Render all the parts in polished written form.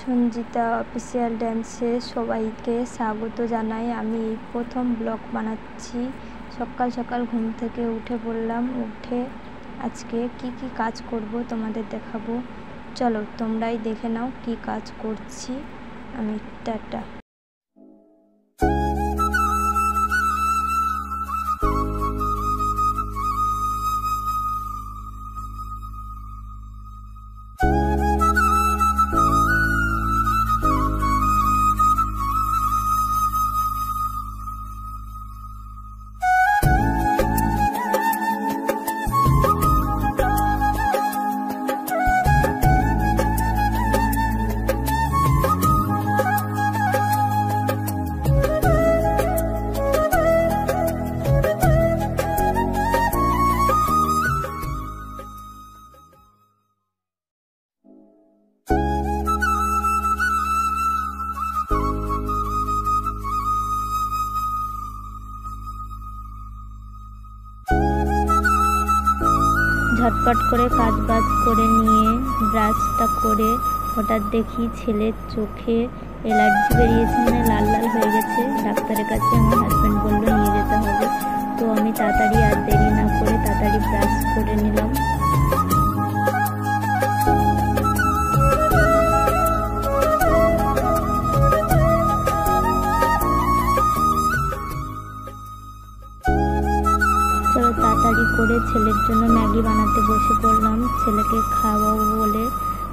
Sanjita official ড্যান্সে সবাইকে স্বাগত জানাই। আমি এই প্রথম ব্লগ বানাচ্ছি। সকাল সকাল ঘুম থেকে উঠে পড়লাম। উঠে আজকে কি কি কাজ করব তোমাদের দেখাবো। চলো তোমরাই দেখে নাও কি কাজ করছি আমি। টাটা। ঝটপট করে কাজ বাজ করে নিয়ে ব্রাশটা করে হঠাৎ দেখি ছেলের চোখে অ্যালার্জি বেরিয়েছে, মানে লাল লাল হয়ে গেছে। ডাক্তারের কাছে আমার হাজব্যান্ড বললো নিয়ে যেতে হবে। তো আমি তাড়াতাড়ি আর দেরি না করে তাড়াতাড়ি ব্রাশ করে নিলাম। তাড়াতাড়ি করে ছেলের জন্য ম্যাগি বানাতে বসে পড়লাম। ছেলেকে খাওয়াবো বলে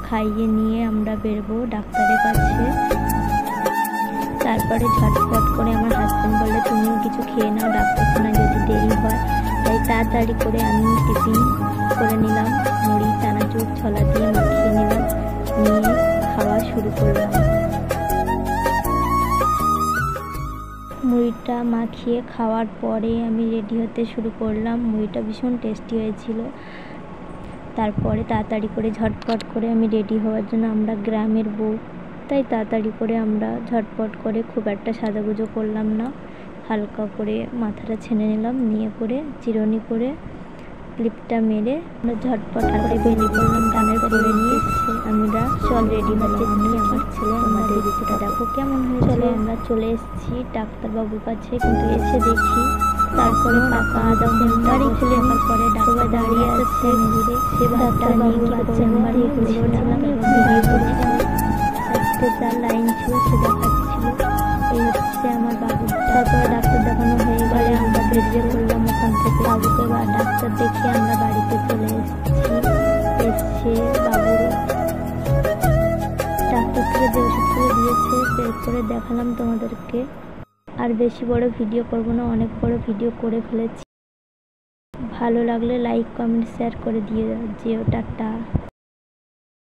খাইয়ে নিয়ে আমরা বেরোবো ডাক্তারের কাছে। তারপরে ঝটপট করে আমার হাজব্যান্ড বললে তুমিও কিছু খেয়ে নাও, ডাক্তারখানা যদি দেরি হয়। তাই তাড়াতাড়ি করে আমি টিফিন করে নিলাম। মুড়ি চানাচুর ছোলা দিয়ে মাখিয়ে নিলাম, নিয়ে খাওয়া শুরু করলাম। মুড়িটা মাখিয়ে খাওয়ার পরে আমি রেডি হতে শুরু করলাম। মুড়িটা ভীষণ টেস্টি হয়েছিল। তারপরে তাড়াতাড়ি করে ঝটপট করে আমি রেডি হওয়ার জন্য, আমরা গ্রামের বউ তাই তাড়াতাড়ি করে আমরা ঝটপট করে খুব একটা সাজাগুজো করলাম না, হালকা করে মাথাটা ছেনে নিলাম, নিয়ে করে চিরুনি করে ক্লিপটা মেরে আমরা ঝটপট করে বেরিয়ে পড়লাম। গানের করে নিয়ে আমরা চল রেডি হচ্ছে নিয়ে আমার ছেলে আমাদের দিকটা দেখো কেমন হয়েছিল। আমরা চলে এসেছি ডাক্তারবাবুর কাছে, কিন্তু এসে দেখি তারপরে পাকা আদা চেম্বারই খুলে পরে ডাক্তার দাঁড়িয়ে আছে ঘুরে। সে ডাক্তারবাবুর চেম্বারে ঘুরেছিলাম এবং বেরিয়ে পড়েছিলাম। আজকে যার লাইন ছিল সে দেখাচ্ছিল। এই হচ্ছে আমার বাবু। তারপরে ডাক্তার দেখানো হয়ে গেলে আমরা বেরিয়ে পড়লাম ওখান থেকে। বাবুকে বা ডাক্তার দেখিয়ে আমরা বাড়িতে চলে এসেছি। বাবুর ডাক্তার থেকে যে ওষুধগুলো দিয়েছে চেক করে দেখালাম তোমাদেরকে। আর বেশি বড় ভিডিও করব না, অনেক বড় ভিডিও করে ফেলেছি। ভালো লাগলে লাইক কমেন্ট শেয়ার করে দিয়ে যেও। টাটা।